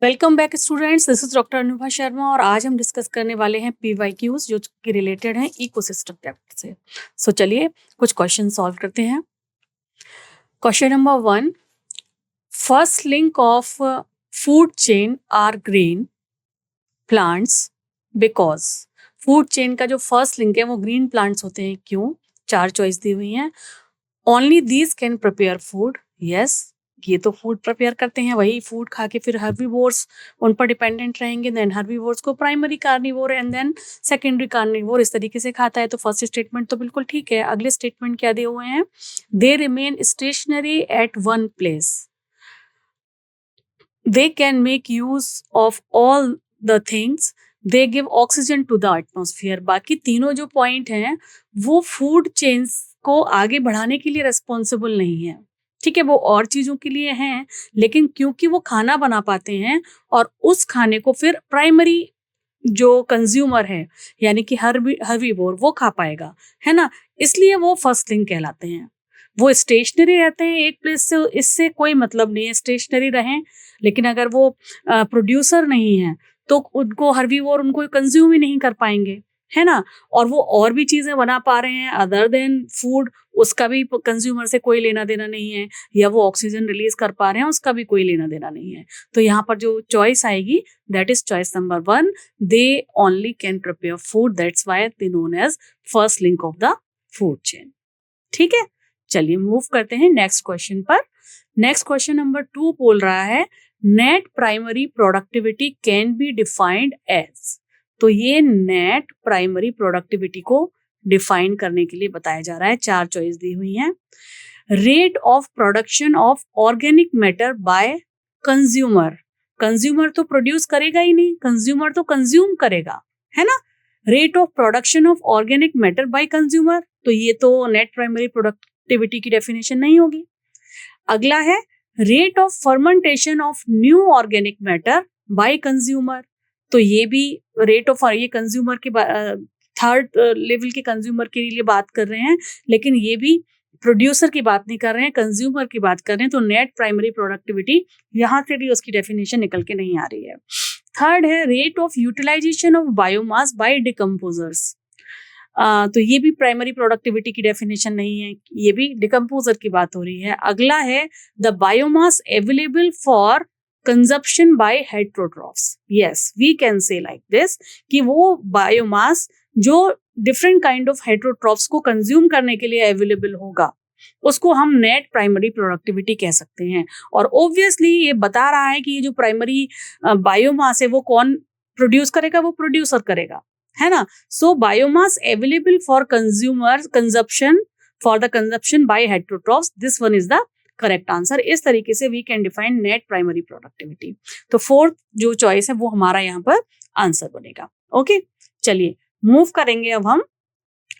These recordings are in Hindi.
Welcome back students, this is doctor Anubha Sharma और आज हम डिस्कस करने वाले हैं PYQs जो कि रिलेटेड हैं इकोसिस्टम चैप्टर से। सो चलिए कुछ क्वेश्चन सॉल्व करते हैं। Question number 1, first link of food chain are green plants because. Food chain का जो फर्स्ट लिंक है वो ग्रीन प्लांट्स होते हैं, क्यों? 4 चॉइस दी हुई हैं। Only these can prepare food, yes, ये तो फूड प्रिपेयर करते हैं, वही फूड खा के फिर हर्बीवोर्स उन पर डिपेंडेंट रहेंगे। देन हर्बीवोर्स को primary carnivore and then secondary carnivore इस तरीके से खाता है। तो फर्स्ट स्टेटमेंट तो बिल्कुल ठीक है। अगले स्टेटमेंट क्या दिए हुए हैं? They remain stationary at one place, they can make use of all the things, they give oxygen to the atmosphere. बाकी तीनों जो पॉइंट हैं वो फूड चेन्स को आगे बढ़ाने के लिए रिस्पॉन्सिबल नहीं है, ठीक है, वो और चीजों के लिए हैं, लेकिन क्योंकि वो खाना बना पाते हैं और उस खाने को फिर प्राइमरी जो कंज्यूमर है यानी कि हर्बीवोर वो खा पाएगा, है ना, इसलिए वो फर्स्ट लिंक कहलाते हैं। वो स्टेशनरी रहते हैं एक प्लेस से, इससे कोई मतलब नहीं है, स्टेशनरी रहें, लेकिन अगर वो प्रोड्यूसर नहीं है तो उनको हर्बीवोर उनको कंज्यूम ही नहीं कर पाएंगे, है ना। और वो और भी चीजें बना पा रहे हैं अदर देन फूड, उसका भी कंज्यूमर से कोई लेना देना नहीं है, या वो ऑक्सीजन रिलीज कर पा रहे हैं उसका भी कोई लेना देना नहीं है। तो यहाँ पर जो चॉइस आएगी that is choice number 1, they only can prepare food, that's why they known as first link of the food chain. ठीक है, चलिए मूव करते हैं नेक्स्ट क्वेश्चन पर। नेक्स्ट क्वेश्चन नंबर 2 बोल रहा है net primary productivity can be defined as. तो ये नेट प्राइमरी प्रोडक्टिविटी को डिफाइन करने के लिए बताया जा रहा है। 4 चॉइस दी हुई हैं। Rate of production of organic matter by consumer, consumer तो प्रोड्यूस करेगा ही नहीं, कंज्यूमर तो कंज्यूम करेगा, है ना। Rate of production of organic matter by consumer, तो ये तो नेट प्राइमरी प्रोडक्टिविटी की डेफिनेशन नहीं होगी। अगला है rate of fermentation of new organic matter by consumer, तो ये भी रेट ऑफ, ये कंज्यूमर के थर्ड लेवल के कंज्यूमर के लिए बात कर रहे हैं, लेकिन ये भी प्रोड्यूसर की बात नहीं कर रहे हैं, कंज्यूमर की बात कर रहे हैं। तो नेट प्राइमरी प्रोडक्टिविटी यहां से भी उसकी डेफिनेशन निकल के नहीं आ रही है। थर्ड है rate of utilization of biomass by decomposers, तो ये भी प्राइमरी प्रोडक्टिविटी की डेफिनेशन नहीं है, ये भी डिकम्पोजर की बात हो रही है। अगला है the biomass available for consumption by heterotrophs, yes we can say like this कि वो बायोमास जो डिफरेंट काइंड ऑफ हेट्रोट्रॉफ्स को कंज्यूम करने के लिए अवेलेबल होगा उसको हम नेट प्राइमरी प्रोडक्टिविटी कह सकते हैं। और ऑब्वियसली ये बता रहा है कि ये जो प्राइमरी बायोमास है वो कौन प्रोड्यूस करेगा, वो प्रोड्यूसर करेगा, है ना। So biomass available for consumer consumption for the consumption by heterotrophs, this one is the correct answer. इस तरीके से we can define net primary productivity. तो फोर्थ जो चॉइस है वो हमारा यहाँ पर आंसर बनेगा। ओके, चलिए मूव करेंगे अब हम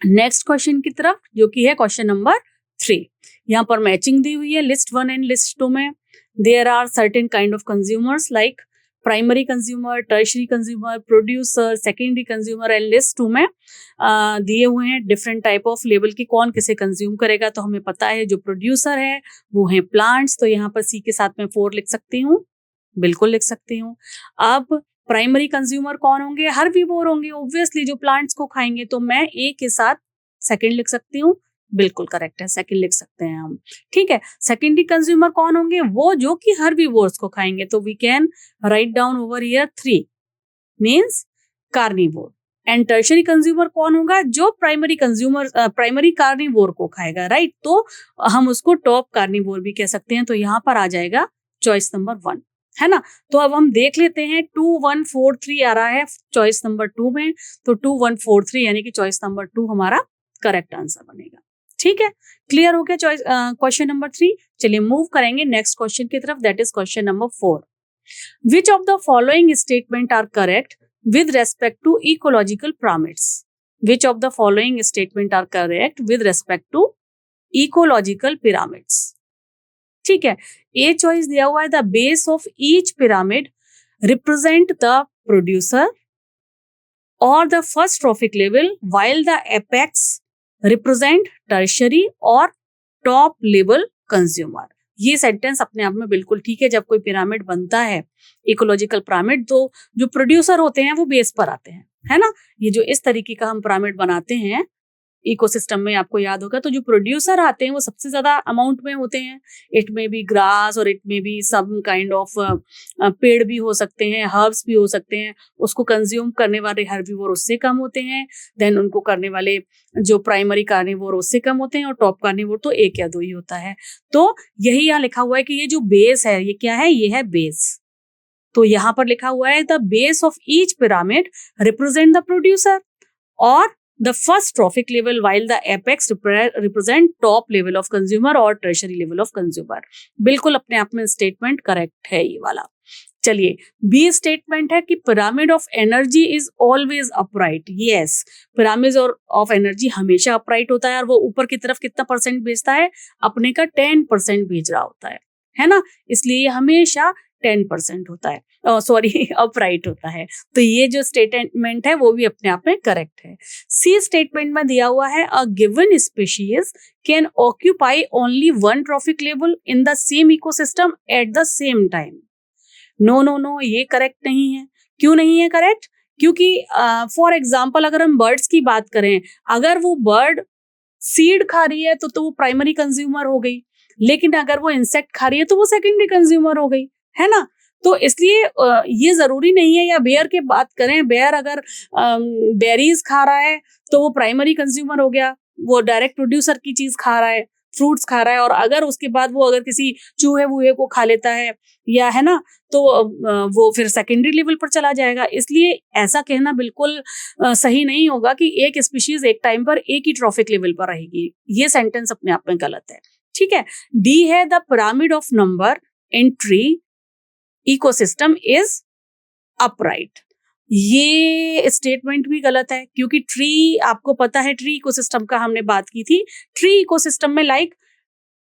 नेक्स्ट क्वेश्चन की तरफ, जो कि है क्वेश्चन नंबर 3। यहाँ पर मैचिंग दी हुई है लिस्ट 1 एंड लिस्ट 2 में। There are certain kind of consumers like primary consumer, tertiary consumer, producer, secondary consumer, and list 2 में दिए हुए हैं डिफरेंट टाइप ऑफ लेवल की कौन किसे कंज्यूम करेगा। तो हमें पता है जो प्रोड्यूसर है वो है प्लांट्स, तो यहाँ पर सी के साथ में 4 लिख सकती हूँ, बिल्कुल लिख सकती हूँ। अब प्राइमरी कंज्यूमर कौन होंगे? हर्बीवोर होंगे, ऑब्वियसली जो प्लांट्स को खाएंगे, तो मैं ए के साथ सेकंड लिख सकती हूँ, बिल्कुल करेक्ट है, सेकंड लिख सकते हैं हम। ठीक है, सेकेंडरी कंज्यूमर कौन होंगे? वो जो कि हर्बीवोर्स को खाएंगे, तो we can write down over here 3 means carnivore. And tertiary consumer कौन होगा? जो प्राइमरी कंज्यूमर प्राइमरी कार्निवोर को खाएगा, राइट, तो हम उसको टॉप कार्निवोर भी कह सकते हैं। तो यहाँ पर आ जाएगा चॉइस नंबर 1, है ना। तो अब हम देख लेते हैं 2 1 4 3 आ रहा है चॉइस नंबर 2 में, तो 2 1 4 3 यानी कि चॉइस नंबर 2 हमारा करेक्ट आंसर बनेगा। ठीक है, क्लियर हो गया चॉइस क्वेश्चन नंबर 3। चलिए मूव करेंगे नेक्स्ट क्वेश्चन की तरफ, that is question number 4। Which of the following statement are correct with respect to ecological pyramids? Which of the following statement are correct with respect to ecological pyramids? ठीक है, ए चॉइस दिया हुआ है the base of each pyramid represent the producer और the first trophic level while the apex represent tertiary और टॉप लेवल कंज्यूमर। ये सेंटेंस अपने आप में बिल्कुल ठीक है। जब कोई पिरामिड बनता है, इकोलॉजिकल पिरामिड, तो जो प्रोड्यूसर होते हैं वो बेस पर आते हैं, है ना। ये जो इस तरीके का हम पिरामिड बनाते हैं इकोसिस्टम में, आपको याद होगा, तो जो प्रोड्यूसर आते हैं वो सबसे ज्यादा अमाउंट में होते हैं। इट में बी ग्रास और इट में बी सम काइंड ऑफ पेड़ भी हो सकते हैं, हर्ब्स भी हो सकते हैं। उसको कंज्यूम करने वाले हर्बीवोर उससे कम होते हैं, देन उनको करने वाले जो प्राइमरी कार्निवोर उससे कम होते हैं, और टॉप कार्निवोर तो एक या दो ही होता है। तो यही यहाँ लिखा हुआ है कि ये जो बेस है, ये क्या है, ये है बेस। तो यहाँ पर लिखा हुआ है the base of each pyramid represent the producer, और the first trophic level, while the apex represent top level of consumer और tertiary level of consumer। बिल्कुल अपने आप में स्टेटमेंट करेक्ट है ये वाला। चलिए, बी स्टेटमेंट है कि pyramid of energy is always upright. Yes, pyramid of energy हमेशा अपराइट होता है, और वो ऊपर की तरफ कितना परसेंट भेजता है, अपने का 10% भेज रहा होता है ना। इसलिए ये हमेशा 10% होता है, सॉरी अपराइट होता है। तो ये जो स्टेटमेंट है वो भी अपने आप में करेक्ट है। सी स्टेटमेंट में दिया हुआ है a given species can occupy only one trophic level in the same ecosystem at the same time. No no no, ये करेक्ट नहीं है। क्यों नहीं है करेक्ट? क्योंकि फॉर एग्जाम्पल अगर हम बर्ड्स की बात करें, अगर वो बर्ड सीड खा रही है तो वो प्राइमरी कंज्यूमर हो गई, लेकिन अगर वो इंसेक्ट खा रही है तो वो सेकेंडरी कंज्यूमर हो गई, है ना। तो इसलिए ये जरूरी नहीं है। या बेयर की बात करें, बेयर अगर बेरीज खा रहा है तो वो प्राइमरी कंज्यूमर हो गया, वो डायरेक्ट प्रोड्यूसर की चीज खा रहा है, फ्रूट्स खा रहा है, और अगर उसके बाद वो अगर किसी चूहे वूहे को खा लेता है, या है ना, तो वो फिर सेकेंडरी लेवल पर चला जाएगा। इसलिए ऐसा कहना बिल्कुल सही नहीं होगा कि एक स्पीशीज एक टाइम पर एक ही ट्रॉफिक लेवल पर रहेगी। ये सेंटेंस अपने आप में गलत है, ठीक है। डी है the pyramid of number in tree ecosystem is upright. ये स्टेटमेंट भी गलत है, क्योंकि ट्री, आपको पता है ट्री इकोसिस्टम का हमने बात की थी। ट्री इकोसिस्टम में लाइक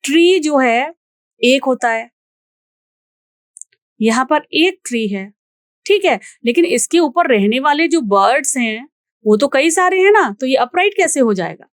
ट्री जो है एक होता है, यहां पर एक ट्री है, ठीक है, लेकिन इसके ऊपर रहने वाले जो बर्ड्स हैं वो तो कई सारे हैं ना, तो ये अपराइट कैसे हो जाएगा?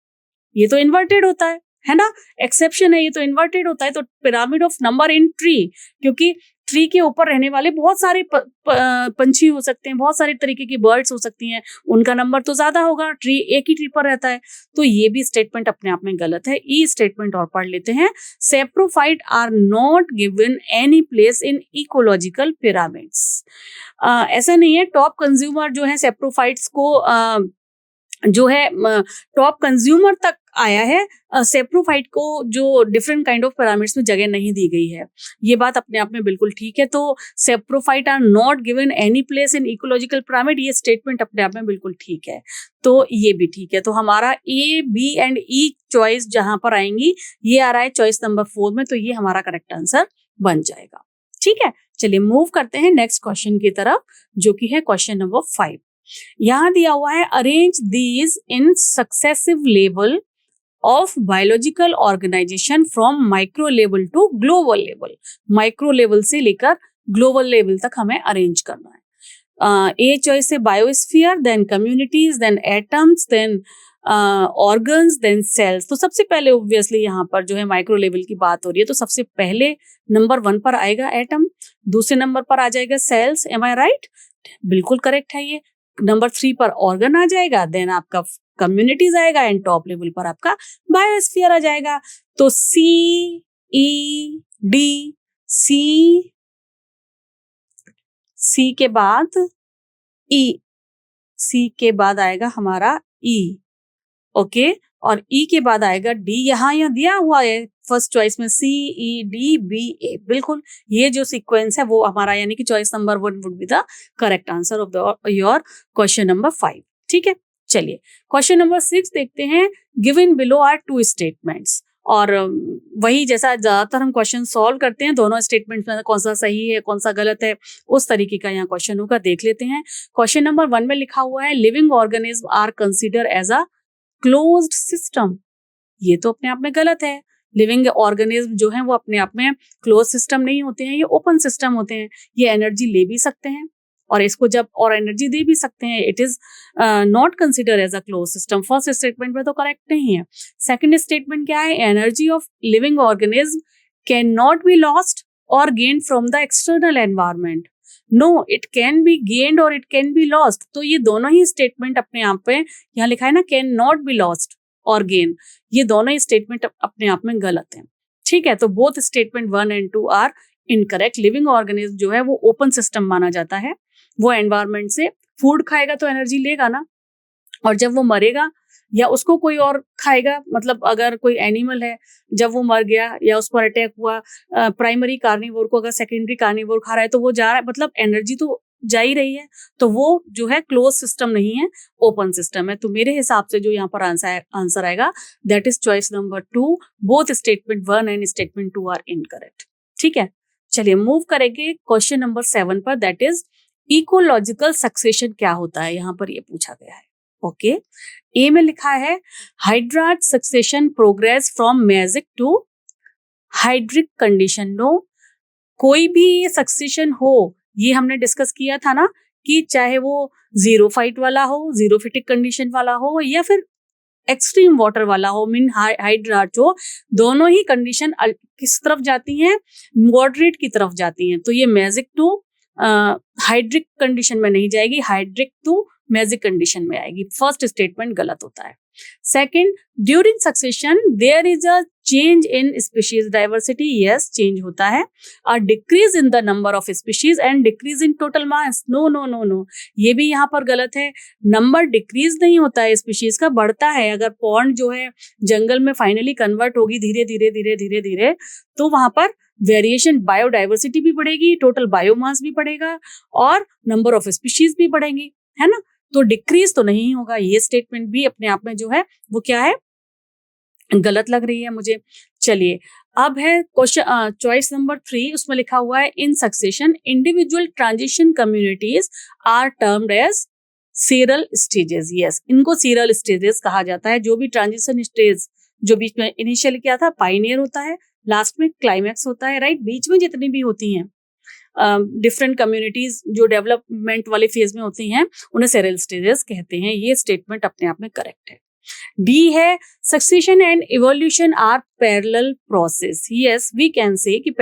ये तो इन्वर्टेड होता है ना। एक्सेप्शन है, ये तो इन्वर्टेड होता है। तो pyramid of number in tree, क्योंकि ट्री के ऊपर रहने वाले बहुत सारे पंछी हो सकते हैं, बहुत सारे तरीके की बर्ड्स हो सकती हैं, उनका नंबर तो ज्यादा होगा, ट्री एक ही ट्री पर रहता है। तो ये भी स्टेटमेंट अपने आप में गलत है। ई स्टेटमेंट और पढ़ लेते हैं। Saprophyte are not given any place in ecological pyramids. ऐसा नहीं है, टॉप कंज्यूमर जो है सेप्रोफाइट्स को जो है टॉप कंज्यूमर तक आया है, सेप्रोफाइट को जो डिफरेंट काइंड ऑफ पिरामिड्स में जगह नहीं दी गई है। ये बात अपने आप में बिल्कुल ठीक है। तो saprophyte are not given any place in ecological pyramid, ये स्टेटमेंट अपने आप में बिल्कुल ठीक है। तो ये भी ठीक है। तो हमारा ए, बी एंड ई चॉइस जहां पर आएंगी, ये आ रहा है चॉइस नंबर 4 में, तो ये हमारा करेक्ट आंसर बन जाएगा, ठीक है। चलिए मूव करते हैं नेक्स्ट क्वेश्चन की तरफ, जो कि है क्वेश्चन नंबर 5। यहां दिया हुआ है arrange these in successive level of biological organization from micro level to global level. Micro level से लेकर ग्लोबल लेवल तक हमें अरेंज करना है। ए चॉइस है biosphere, then communities, then atoms, then organs, then cells. तो सबसे पहले ऑब्वियसली यहाँ पर जो है माइक्रो लेवल की बात हो रही है, तो सबसे पहले नंबर 1 पर आएगा एटम, दूसरे नंबर पर आ जाएगा सेल्स। एम आई राइट? बिल्कुल करेक्ट है ये। नंबर 3 पर ऑर्गन आ जाएगा, देन आपका कम्युनिटीज आएगा, एंड टॉप लेवल पर आपका बायोस्फीयर आ जाएगा। तो सी, ई, डी, सी, सी के बाद ई, सी के बाद आएगा हमारा ई, ओके, और ई के बाद आएगा डी। यहाँ दिया हुआ है फर्स्ट चॉइस में सी, ई, डी, बी, ए। बिल्कुल ये जो सीक्वेंस है वो हमारा, यानी कि choice number 1 would be the correct answer of your question number 5, ठीक है। चलिए क्वेश्चन नंबर 6 देखते हैं। गिवन बिलो आर 2 स्टेटमेंट्स, और वही जैसा ज्यादातर हम क्वेश्चन सॉल्व करते हैं, दोनों स्टेटमेंट में कौन सा सही है कौन सा गलत है, उस तरीके का यहाँ क्वेश्चन होगा, देख लेते हैं। क्वेश्चन नंबर 1 में लिखा हुआ है living organism are consider as a closed system. ये तो अपने आप में गलत है। लिविंग ऑर्गेनिज्म जो है वो अपने आप में क्लोज सिस्टम नहीं होते हैं, ये ओपन सिस्टम होते हैं। ये एनर्जी ले भी सकते हैं, और इसको जब और एनर्जी दे भी सकते हैं। It is not consider as a close system. First statement में तो करेक्ट नहीं है। सेकंड स्टेटमेंट क्या है? Energy of living organism can not be lost और gained from the external environment. No, it can be gained और इट कैन बी लॉस्ट. तो ये दोनों ही स्टेटमेंट अपने आप पे, यहाँ लिखा है ना कैन नॉट बी लॉस्ट और गेन, ये दोनों ही स्टेटमेंट अपने आप में गलत हैं. ठीक है, तो both statement 1 and 2 are incorrect. Living organism जो है वो ओपन सिस्टम माना जाता है. वो एनवायरमेंट से फूड खाएगा तो एनर्जी लेगा ना, और जब वो मरेगा या उसको कोई और खाएगा, मतलब अगर कोई एनिमल है, जब वो मर गया या उस पर अटैक हुआ, प्राइमरी कार्निवोर को अगर सेकेंडरी कार्निवोर खा रहा है तो वो जा रहा है, मतलब एनर्जी तो जा ही रही है. तो वो जो है क्लोज सिस्टम नहीं है, ओपन सिस्टम है. तो मेरे हिसाब से जो यहाँ पर आंसर आएगा that is choice number 2. Both statement 1 and statement 2 are incorrect. ठीक है, चलिए मूव करेंगे क्वेश्चन नंबर 7 पर. दैट इज इकोलॉजिकल सक्सेशन क्या होता है, यहाँ पर ये पूछा गया है. ओके, ए में लिखा है hydrarch succession progress from mesic to hydric condition. No, कोई भी सक्सेशन हो, ये हमने डिस्कस किया था ना कि चाहे वो जीरो फाइट वाला हो, जीरो फिटिक कंडीशन वाला हो, या फिर एक्सट्रीम वाटर वाला हो, मीन हाइड्राट हो, दोनों ही कंडीशन किस तरफ जाती हैं, मॉडरेट की तरफ जाती हैं. तो ये मेसिक टू हाइड्रिक कंडीशन में नहीं जाएगी, हाइड्रिक टू मेसिक कंडीशन में आएगी. फर्स्ट स्टेटमेंट गलत होता है. Second, during succession there is a change in species diversity. Yes, change होता है. A decrease in the number of species and decrease in total mass. No no no no, ये भी यहाँ पर गलत है. नंबर डिक्रीज नहीं होता है स्पीशीज का, बढ़ता है. अगर पॉन्ड जो है जंगल में फाइनली कन्वर्ट होगी धीरे धीरे धीरे धीरे धीरे, तो वहां पर वेरिएशन, बायोडाइवर्सिटी भी बढ़ेगी, टोटल बायोमास भी बढ़ेगा और नंबर ऑफ स्पीशीज भी बढ़ेंगी, है ना. तो डिक्रीज तो नहीं होगा. ये स्टेटमेंट भी अपने आप में जो है वो क्या है, गलत लग रही है मुझे. चलिए, अब है क्वेश्चन चॉइस नंबर 3. उसमें लिखा हुआ है in succession individual transition communities are termed as seral stages. Yes, इनको सीरल स्टेजेस कहा जाता है. जो भी ट्रांजिशन स्टेज जो बीच में इनिशियल क्या था, पाइनियर होता है, लास्ट में क्लाइमैक्स होता है, राइट. बीच में जितनी भी होती हैं डिफरेंट कम्युनिटीज जो डेवलपमेंट वाले फेज में होती हैं, उन्हें सेरल स्टेजेस कहते हैं. ये स्टेटमेंट अपने आप में करेक्ट है. डी है succession and evolution are parallel process. Yes, we can say कि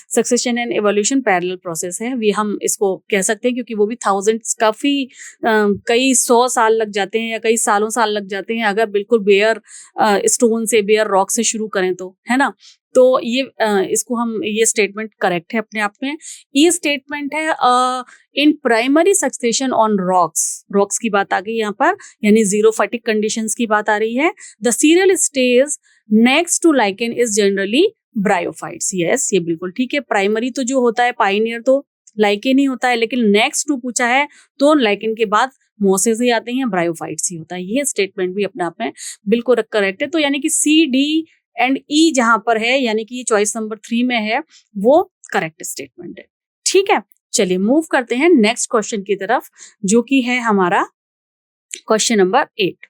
succession and evolution parallel process है. हम इसको कह सकते हैं क्योंकि वो भी थाउजेंड्स, काफी कई 100 साल लग जाते हैं या कई साल लग जाते हैं अगर बिल्कुल बेयर स्टोन से, बेयर रॉक से शुरू करें तो, है ना. तो ये इसको हम, ये स्टेटमेंट करेक्ट है अपने आप में. ये स्टेटमेंट है in primary succession on rocks की बात आ गई यहाँ पर, यानी जीरो फाइटिक कंडीशंस की बात आ रही है. The serial stage next to lichen is generally bryophytes. Yes, ये बिल्कुल ठीक है. प्राइमरी तो जो होता है पाइनियर तो लाइकेन ही होता है, लेकिन नेक्स्ट टू पूछा है तो लाइकेन के बाद मोसेस ही आते हैं, ब्रायोफाइट्स ही होता है. ये स्टेटमेंट भी अपने आप में बिल्कुल करेक्ट है. तो यानी कि सी, डी एंड ई जहां पर है, यानी कि चॉइस नंबर 3 में है, वो करेक्ट स्टेटमेंट है. ठीक है, चलिए मूव करते हैं नेक्स्ट क्वेश्चन की तरफ, जो कि है हमारा question number 8.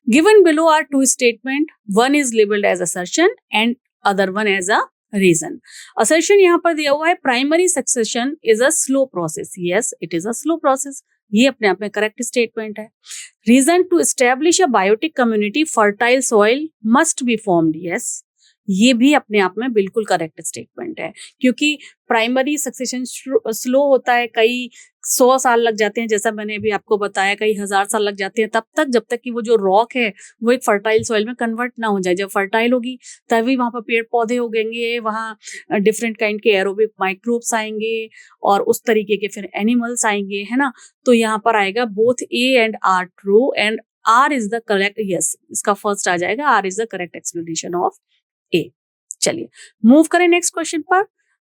Given below are 2 statement, one is labelled as assertion and other one as a reason. Assertion यहाँ पर दिया हुआ है primary succession is a slow process. Yes, it is a slow process. ये अपने आप में करेक्ट स्टेटमेंट है. Reason to establish a biotic community fertile soil must be formed. Yes, ये भी अपने आप में बिल्कुल करेक्ट स्टेटमेंट है, क्योंकि प्राइमरी सक्सेशन स्लो होता है, कई 100 साल लग जाते हैं, जैसा मैंने अभी आपको बताया, कई 1000 साल लग जाते हैं तब तक, जब तक कि वो जो रॉक है वो एक फर्टाइल सॉइल में कन्वर्ट ना हो जाए. जब फर्टाइल होगी तभी वहां पर पेड़ पौधे उगेंगे, वहां डिफरेंट काइंड के एरोबिक माइक्रोब्स आएंगे और उस तरीके के फिर एनिमल्स आएंगे, है ना. तो यहाँ पर आएगा both A and R true and R is the correct. Yes, इसका फर्स्ट आ जाएगा, R is the correct explanation of A. चलिए मूव करें नेक्स्ट क्वेश्चन पर.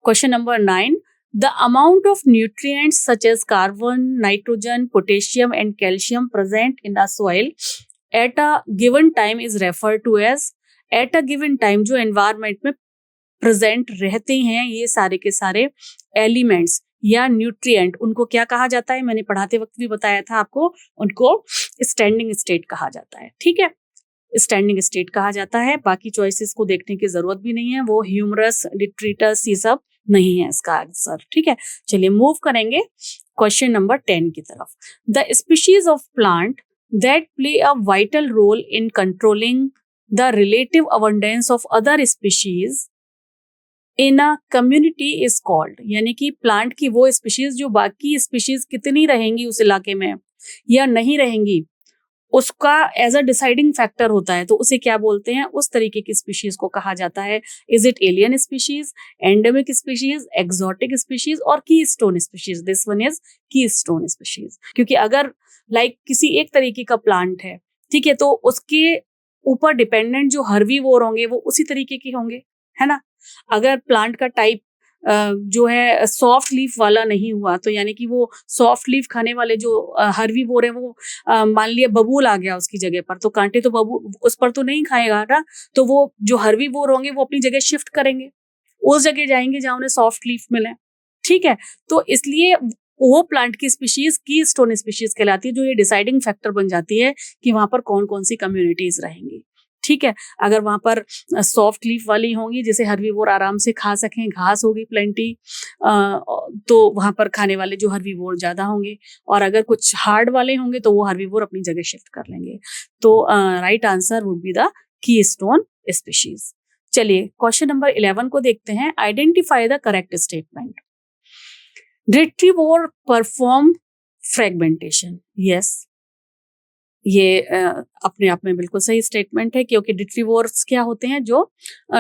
Question number 9. The amount of nutrients such as carbon, nitrogen, potassium and calcium present in a soil at a given time is referred to as. At a given time जो environment में present रहते हैं ये सारे के सारे elements या न्यूट्रिएंट, उनको क्या कहा जाता है, मैंने पढ़ाते वक्त भी बताया था आपको, उनको स्टैंडिंग स्टेट कहा जाता है. ठीक है, स्टैंडिंग स्टेट कहा जाता है. बाकी चॉइसेस को देखने की जरूरत भी नहीं है, वो ह्यूमरस, डिट्रीटस, ये सब नहीं है इसका आंसर. ठीक है, चलिए मूव करेंगे क्वेश्चन नंबर 10 की तरफ. The species of plant that play a vital role in controlling the relative abundance of other species in a community is called, यानी कि प्लांट की वो स्पीशीज जो बाकी स्पीशीज कितनी रहेंगी उस इलाके में या नहीं रहेंगी, उसका एज अ डिसाइडिंग फैक्टर होता है, तो उसे क्या बोलते हैं, उस तरीके की स्पीशीज को कहा जाता है। Is it alien species, endemic species, exotic species और की stone species? This one is की स्टोन स्पीशीज, क्योंकि अगर किसी एक तरीके का प्लांट है, ठीक है, तो उसके ऊपर डिपेंडेंट जो हर्बीवोर होंगे वो उसी तरीके के होंगे, है ना। अगर प्लांट का टाइप जो है सॉफ्ट लीफ वाला नहीं हुआ, तो यानी कि वो सॉफ्ट लीफ खाने वाले जो हर्बीवोर है वो मान लिया बबूल आ गया उसकी जगह पर, तो कांटे तो बबूल उस पर तो नहीं खाएगा ना, तो वो जो हर्बीवोर होंगे वो अपनी जगह शिफ्ट करेंगे, उस जगह जाएंगे जहां उन्हें सॉफ्ट लीफ मिले, ठीक है। तो इसलिए वो प्लांट की स्पीशीज की स्टोन स्पीशीज कहलाती है, जो ये डिसाइडिंग फैक्टर बन जाती है कि वहां पर कौन कौन सी कम्युनिटीज रहेंगी, ठीक है। अगर वहां पर सॉफ्ट लीफ वाली होंगी जिसे हर्बीवोर आराम से खा सकें, घास होगी प्लेंटी, तो वहां पर खाने वाले जो हर्बीवोर ज्यादा होंगे, और अगर कुछ हार्ड वाले होंगे तो वो हर्बीवोर अपनी जगह शिफ्ट कर लेंगे। तो right answer would be the keystone species. चलिए क्वेश्चन नंबर 11 को देखते हैं। Identify the correct statement. Detritivore perform fragmentation. Yes, ये अपने आप में बिल्कुल सही स्टेटमेंट है, क्योंकि डिट्रीवोर्स क्या होते हैं, जो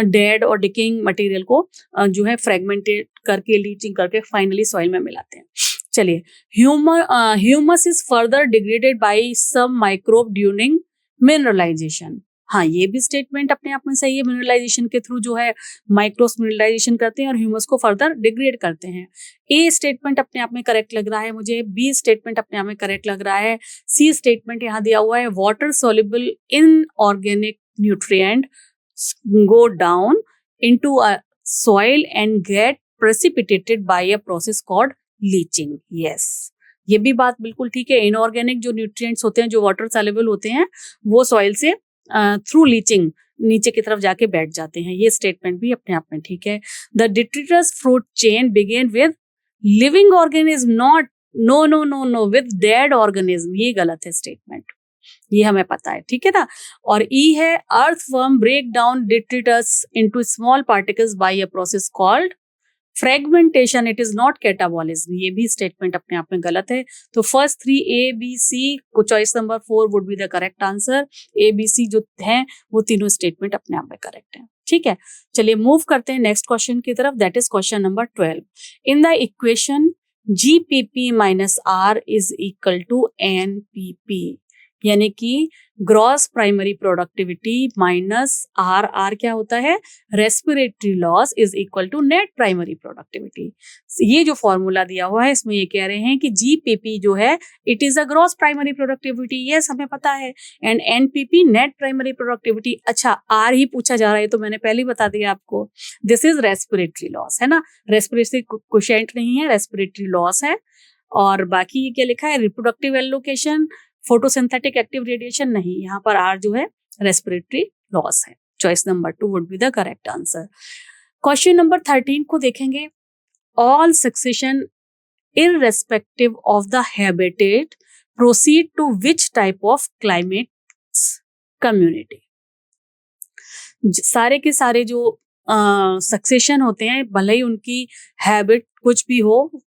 डेड और डिकिंग मटेरियल को जो है फ्रेगमेंटेड करके, लीचिंग करके फाइनली सॉइल में मिलाते हैं। चलिए, humus is further degraded by some microbe during mineralisation. हाँ, ये भी स्टेटमेंट अपने आप में सही है। मिनरलाइजेशन के थ्रू जो है माइक्रोब्स मिनरलाइजेशन करते हैं और ह्यूमस को फर्दर डिग्रेड करते हैं। ए स्टेटमेंट अपने आप में करेक्ट लग रहा है मुझे, बी स्टेटमेंट अपने आप में करेक्ट लग रहा है, सी स्टेटमेंट यहाँ दिया हुआ है, water soluble inorganic nutrient go down into a soil and get precipitated by a process called leaching. Yes, ये भी बात बिल्कुल ठीक है। इनऑर्गेनिक जो न्यूट्रिएंट्स होते हैं, जो वाटर सोल्यूबल होते हैं, वो सॉइल से थ्रू लीचिंग नीचे की तरफ जाके बैठ जाते हैं। ये स्टेटमेंट भी अपने आप में ठीक है। The detritus fruit chain begin with living organism, not no no no no with dead organism. ये गलत है स्टेटमेंट, ये हमें पता है, ठीक है ना। और ई है, earthworm break down detritus into small particles by a process called fragmentation, it is not catabolism. ये भी स्टेटमेंट अपने आप में गलत है। तो फर्स्ट 3 ए बी सी को choice number 4 would be the correct answer. A B C जो हैं वो तीनों स्टेटमेंट अपने आप में करेक्ट है, ठीक है। चलिए मूव करते हैं नेक्स्ट क्वेश्चन की तरफ, that is question number 12। In the equation GPP minus R is equal to NPP, यानी कि gross primary productivity minus R क्या होता है, respiratory loss is equal to net primary productivity. ये जो फॉर्मूला दिया हुआ है इसमें ये कह रहे हैं कि जीपीपी जो है it is a gross primary productivity, yes हमें पता है, and NPP net primary productivity. अच्छा, आर ही पूछा जा रहा है तो मैंने पहले ही बता दिया आपको, दिस इज रेस्पिरेटरी लॉस, है ना। रेस्पिरेटरी कोशेंट नहीं है, रेस्पिरेटरी लॉस है। और बाकी ये क्या लिखा है, reproductive allocation, photosynthetic active radiation नहीं, यहाँ पर आर जो है रेस्पिरेटरी लॉस है। Choice number 2 would be the correct answer. Question number 13 को देखेंगे। All succession irrespective of the habitat proceed to which type of climate community? सारे के सारे जो सक्सेशन होते हैं, भले ही उनकी हैबिट कुछ भी हो,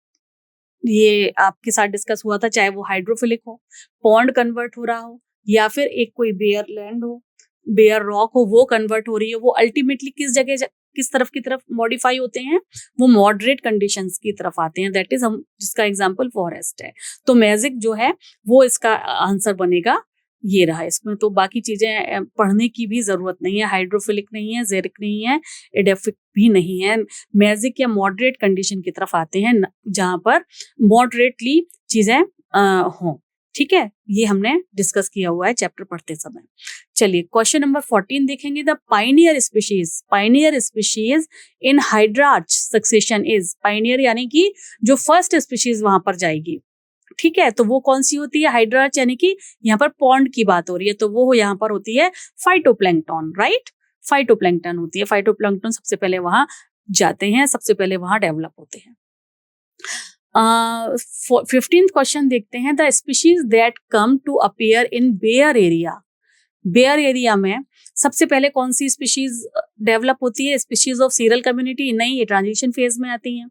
ये आपके साथ डिस्कस हुआ था, चाहे वो हाइड्रोफिलिक हो, पॉन्ड कन्वर्ट हो रहा हो, या फिर एक कोई बेयर लैंड हो, बेयर रॉक हो, वो कन्वर्ट हो रही है, वो अल्टीमेटली किस जगह किस तरफ की तरफ मॉडिफाई होते हैं, वो मॉडरेट कंडीशंस की तरफ आते हैं, दैट इज हम जिसका एग्जांपल फॉरेस्ट है। तो मैजिक जो है वो इसका आंसर बनेगा, ये रहा। इसमें तो बाकी चीजें पढ़ने की भी जरूरत नहीं है, हाइड्रोफिलिक नहीं है, जेरिक नहीं है, एडेफिक भी नहीं है, मैजिक या मॉडरेट कंडीशन की तरफ आते हैं जहां पर मॉडरेटली चीजें हों, ठीक है। ये हमने डिस्कस किया हुआ है चैप्टर पढ़ते समय। चलिए क्वेश्चन नंबर 14 देखेंगे। The pioneer species in hydrarch succession is, pioneer यानी कि जो फर्स्ट स्पीशीज वहां पर जाएगी, ठीक है, तो वो कौन सी होती है, हाइड्रार्च, यानी कि यहाँ पर पॉन्ड की बात हो रही है, तो वो यहाँ पर होती है फाइटोप्लैंक्टन, राइट। फाइटोप्लैंक्टन होती है, फाइटोप्लैंक्टन सबसे पहले वहां जाते हैं, सबसे पहले वहां डेवलप होते हैं। 15th क्वेश्चन देखते हैं। The species that come to appear in bare area bare area में सबसे पहले कौन सी स्पीशीज डेवलप होती है? Species of seral community? नहीं, ये ट्रांजिशन फेज में आती हैं,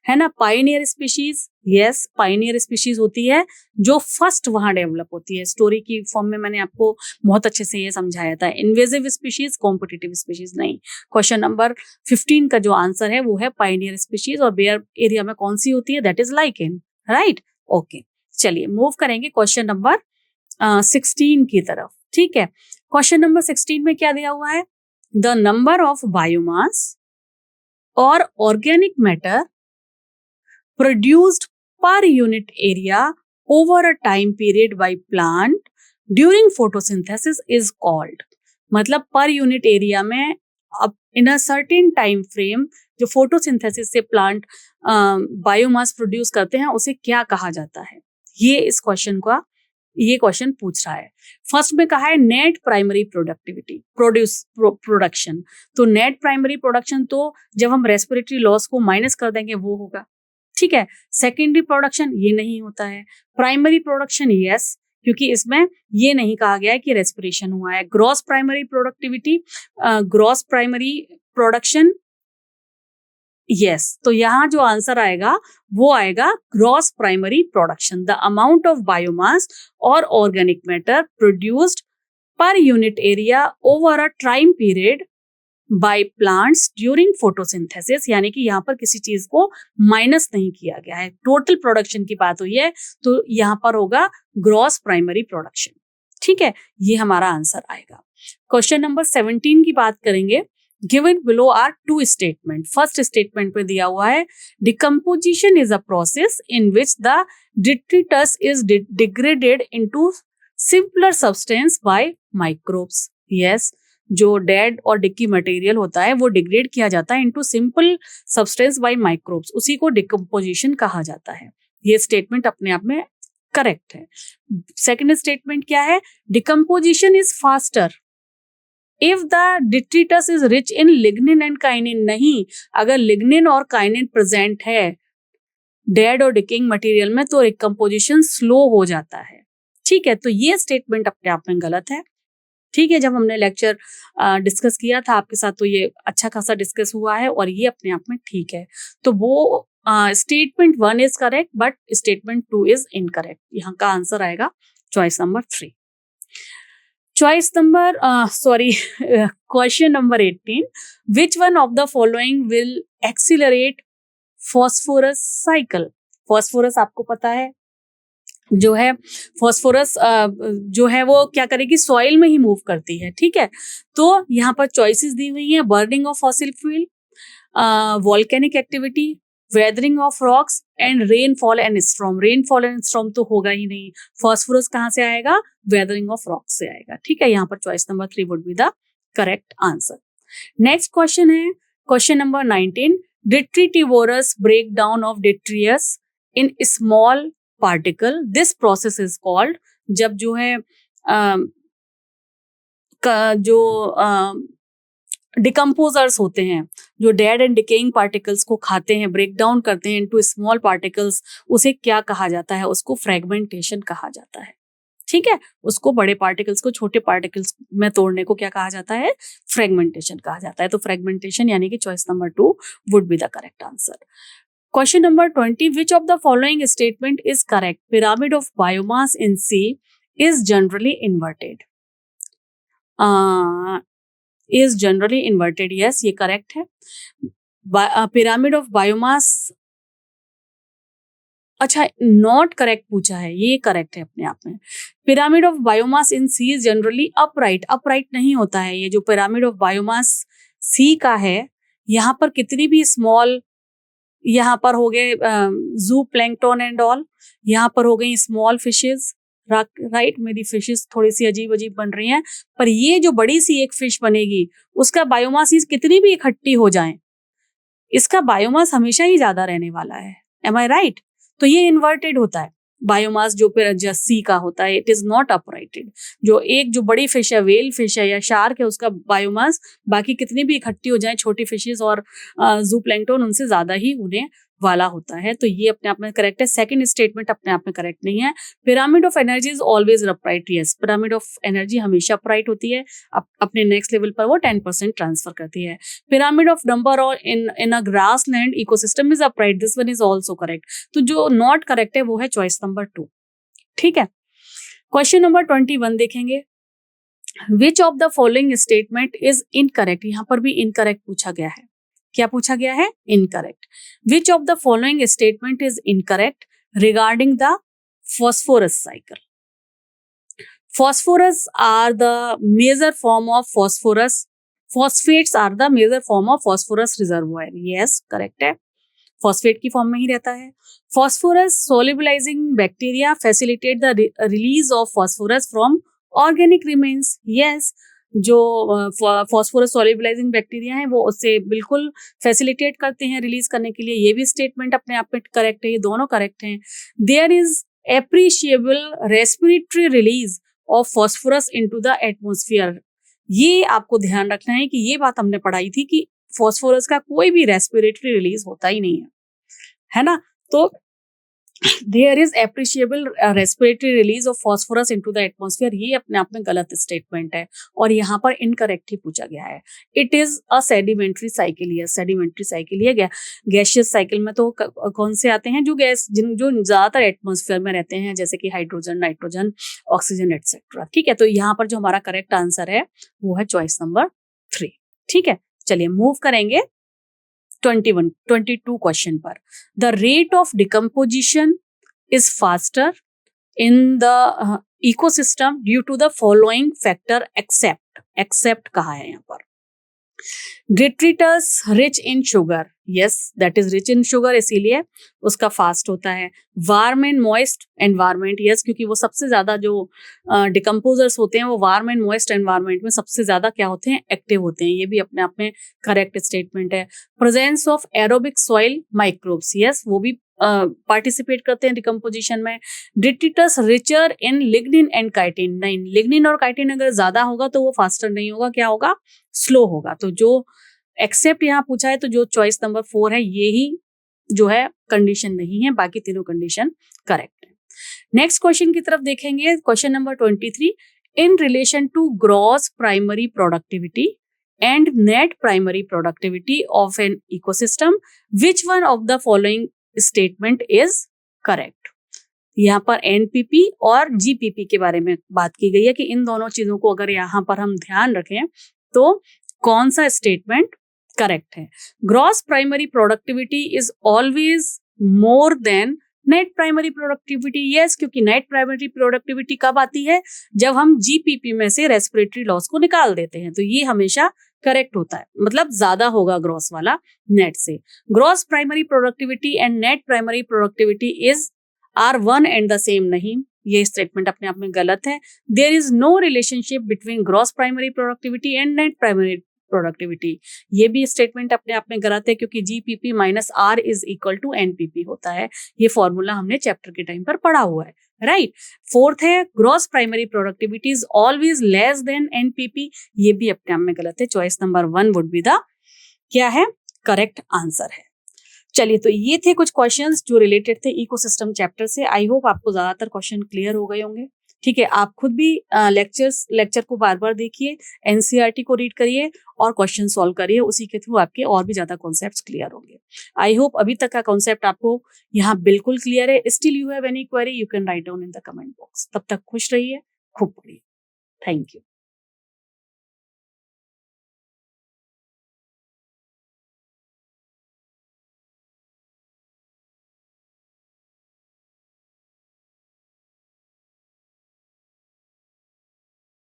है ना। Pioneer species, yes, pioneer species होती है जो फर्स्ट वहां डेवलप होती है। स्टोरी की फॉर्म में मैंने आपको बहुत अच्छे से ये समझाया था। इन्वेजिव स्पीशीज, कॉम्पिटिटिव स्पीशीज नहीं। क्वेश्चन नंबर 15 का जो आंसर है वो है पाइनियर स्पीशीज, और बेयर एरिया में कौन सी होती है? That is lichen, right. Okay, चलिए मूव करेंगे क्वेश्चन नंबर 16 की तरफ। ठीक है, क्वेश्चन नंबर 16 में क्या दिया हुआ है? द नंबर ऑफ बायोमास और organic matter produced per unit area over a time period by plant during photosynthesis is called. मतलब पर यूनिट एरिया में अब इन अ सर्टेन टाइम फ्रेम जो फोटोसिंथेसिस से प्लांट बायोमास प्रोड्यूस करते हैं उसे क्या कहा जाता है? ये क्वेश्चन पूछ रहा है। फर्स्ट में कहा है नेट प्राइमरी प्रोडक्टिविटी, प्रोडक्शन। तो नेट प्राइमरी प्रोडक्शन तो जब हम रेस्पिरेटरी लॉस को माइनस कर देंगे वो होगा, ठीक है। सेकेंडरी प्रोडक्शन ये नहीं होता है। प्राइमरी प्रोडक्शन यस, क्योंकि इसमें ये नहीं कहा गया है कि रेस्पिरेशन हुआ है। Gross primary productivity, gross primary production yes, तो यहाँ जो आंसर आएगा वो आएगा gross primary production, the amount of biomass और organic matter produced per unit area over a time period by plants during photosynthesis. यानी कि यहाँ पर किसी चीज को माइनस नहीं किया गया है, टोटल प्रोडक्शन की बात हुई है, तो यहाँ पर होगा ग्रॉस प्राइमरी प्रोडक्शन। ठीक है, ये हमारा आंसर आएगा। क्वेश्चन नंबर 17 की बात करेंगे। Given below are two statement. First statement पे दिया हुआ है decomposition is a process in which the detritus is degraded into simpler substance by microbes. Yes, जो डेड और डिकी मटेरियल होता है वो डिग्रेड किया जाता है into simple substance by microbes, उसी को डिकम्पोजिशन कहा जाता है। ये स्टेटमेंट अपने आप में करेक्ट है। सेकंड स्टेटमेंट क्या है? Decomposition is faster if the detritus is rich in lignin and kinin. नहीं, अगर लिग्निन और काइनिन प्रेजेंट है डेड और डिकिंग मटेरियल में तो डिकम्पोजिशन स्लो हो जाता है। ठीक है, तो ये स्टेटमेंट अपने आप में गलत है। ठीक है, जब हमने लेक्चर डिस्कस किया था आपके साथ तो ये अच्छा खासा डिस्कस हुआ है और ये अपने आप में ठीक है। तो वो statement 1 is correct but statement 2 is incorrect. यहाँ का आंसर आएगा choice number 3। Choice number, question number 18. Which one of the following will accelerate phosphorus cycle? Phosphorus आपको पता है जो है phosphorus जो है वो क्या करेगी? सॉइल में ही मूव करती है। ठीक है, तो यहाँ पर चॉइसेस दी हुई हैं। Burning of fossil fuel, volcanic activity, weathering of rocks and rainfall and storm. Rainfall and storm तो होगा ही नहीं। फॉस्फोरस कहाँ से आएगा? वेदरिंग ऑफ रॉक्स से आएगा। ठीक है, यहाँ पर choice number 3 would be the correct answer. Next question है question number 19। Detritivores break down of detritus in small particle, this process is called. जब जो है डिकम्पोजर्स होते हैं जो डेड एंड डिकेइंग पार्टिकल्स को खाते हैं, ब्रेक डाउन करते हैं इनटू स्मॉल पार्टिकल्स, उसे क्या कहा जाता है? उसको फ्रेगमेंटेशन कहा जाता है। ठीक है, उसको बड़े पार्टिकल्स को छोटे पार्टिकल्स में तोड़ने को क्या कहा जाता है? फ्रेगमेंटेशन कहा जाता है। तो फ्रेगमेंटेशन यानी कि choice number 2 would be the correct answer. Question number 20। Which of the following statement is correct? Pyramid of biomass in sea is generally inverted. Is generally inverted, yes, ये करेक्ट है। पिरामिड ऑफ बायोमास, अच्छा नॉट करेक्ट पूछा है, ये करेक्ट है अपने आप में। Pyramid of biomass in sea is generally upright. Upright नहीं होता है। ये जो पिरामिड ऑफ बायोमास सी का है, यहाँ पर कितनी भी स्मॉल, यहाँ पर हो गए जू प्लैंकटन एंड ऑल, यहाँ पर हो गई स्मॉल फिशेज, राइट। मेरी फिशेस थोड़ी सी अजीब अजीब बन रही हैं, पर ये जो बड़ी सी एक फिश बनेगी उसका बायोमास कितनी भी इकट्ठी हो जाए, इसका बायोमास हमेशा ही ज्यादा रहने वाला है। एम आई राइट? तो ये इन्वर्टेड होता है बायोमास जो सी का होता है, इट इज नॉट अपराइटेड। जो एक जो बड़ी फिश है, वेल फिश है या शार्क है, उसका बायोमास बाकी कितनी भी इकट्ठी हो जाए छोटी फिशेस और जू प्लैंकटन, उनसे ज्यादा ही उन्हें वाला होता है, तो ये अपने आप में करेक्ट है। सेकंड स्टेटमेंट अपने आप में करेक्ट नहीं है। Pyramid of energy is always upright, yes, pyramid of energy हमेशा अपराइट होती है, अपने नेक्स्ट लेवल पर वो 10% ट्रांसफर करती है। पिरामिड ऑफ नंबर और in a grassland ecosystem is upright, this one is also correct. तो जो नॉट करेक्ट है वो है चॉइस नंबर 2। ठीक है, क्वेश्चन नंबर 21 देखेंगे। विच of the following statement is incorrect, यहां पर भी इनकरेक्ट पूछा गया है। क्या पूछा गया है? Incorrect. Which of the following statement is incorrect regarding the phosphorus cycle? Phosphorus are the major form of phosphorus. Phosphates are the major form of phosphorus reservoir. Yes, correct है, फॉस्फेट की फॉर्म में ही रहता है। Phosphorus solubilizing bacteria facilitate the release of phosphorus from organic remains. Yes, जो फॉस्फोरस सोल्युबलाइजिंग बैक्टीरिया है वो उससे बिल्कुल फैसिलिटेट करते हैं रिलीज करने के लिए। ये भी स्टेटमेंट अपने आप में करेक्ट है, ये दोनों करेक्ट हैं। There is appreciable respiratory release of phosphorus into the atmosphere. ये आपको ध्यान रखना है कि ये बात हमने पढ़ाई थी कि फॉस्फोरस का कोई भी रेस्पिरेटरी रिलीज होता ही नहीं है ना। तो there is appreciable respiratory release of phosphorus into the atmosphere, ये अपने आप में गलत स्टेटमेंट है और यहाँ पर इनकरेक्ट ही पूछा गया है। It is a sedimentary cycle, ये सेडिमेंट्री साइकिल है। गैसियस साइकिल में तो कौन से आते हैं? जो गैस जो ज्यादातर एटमॉस्फेयर में रहते हैं, जैसे कि हाइड्रोजन, नाइट्रोजन, ऑक्सीजन एटसेट्रा। ठीक है, तो यहाँ पर जो हमारा करेक्ट आंसर है वो है चॉइस नंबर 3। ठीक है, चलिए मूव करेंगे 22 क्वेश्चन पर। The rate of decomposition is faster in the ecosystem due to the following factor except कहा है यहाँ पर। Detritus rich in sugar, yes that is rich in sugar, इसीलिए उसका फास्ट होता है। Warm and moist environment, yes क्योंकि वो सबसे ज्यादा जो डिकम्पोजर्स होते हैं वो वार्म एंड मॉइस्ट एनवायरमेंट में सबसे ज्यादा क्या होते हैं? एक्टिव होते हैं। ये भी अपने आप में करेक्ट स्टेटमेंट है। Presence of aerobic soil microbes, yes वो भी पार्टिसिपेट करते हैं डिकम्पोजिशन में। Detritus richer in lignin and chitin, नहीं लिग्निन और काइटिन अगर ज्यादा होगा तो वो फास्टर नहीं होगा, क्या होगा? स्लो होगा। तो जो एक्सेप्ट यहाँ पूछा है तो जो चॉइस नंबर 4 है ये ही जो है कंडीशन नहीं है, बाकी तीनों कंडीशन करेक्ट है। नेक्स्ट क्वेश्चन की तरफ देखेंगे, question number 23। In relation to gross primary productivity and net primary productivity of an ecosystem which one of the following statement is correct? यहाँ पर एनपीपी और जीपीपी के बारे में बात की गई है कि इन दोनों चीजों को अगर यहाँ पर हम ध्यान रखें तो कौन सा स्टेटमेंट करेक्ट है? Gross primary productivity is always more than net primary productivity, yes क्योंकि नेट प्राइमरी प्रोडक्टिविटी कब आती है? जब हम जीपीपी में से रेस्पिरेटरी लॉस को निकाल देते हैं, तो ये हमेशा करेक्ट होता है, मतलब ज्यादा होगा ग्रॉस वाला नेट से। Gross primary productivity and net primary productivity is are one and the same, नहीं, ये स्टेटमेंट अपने आप में गलत है। There is no relationship between gross primary productivity and net primary productivity, ये भी स्टेटमेंट अपने आप में गलत है क्योंकि GPP minus R is equal to NPP होता है। ये फॉर्मूला हमने चैप्टर के टाइम पर पढ़ा हुआ है, राइट। फोर्थ है gross primary productivity is always less than NPP, ये भी अपने आप में गलत है। Choice number 1 would be the क्या है? करेक्ट आंसर है। चलिए, तो ये थे कुछ क्वेश्चंस जो रिलेटेड थे इकोसिस्टम चैप्टर से। आई होप आपको ज्यादातर क्वेश्चन क्लियर हो गए होंगे। ठीक है, आप खुद भी लेक्चर को बार बार देखिए, एनसीईआरटी को रीड करिए और क्वेश्चन सॉल्व करिए, उसी के थ्रू आपके और भी ज्यादा कॉन्सेप्ट्स क्लियर होंगे। आई होप अभी तक का कॉन्सेप्ट आपको यहाँ बिल्कुल क्लियर है। Still you have any query you can write down in the comment box. तब तक खुश रहिए, खूब पढ़िए। Thank you.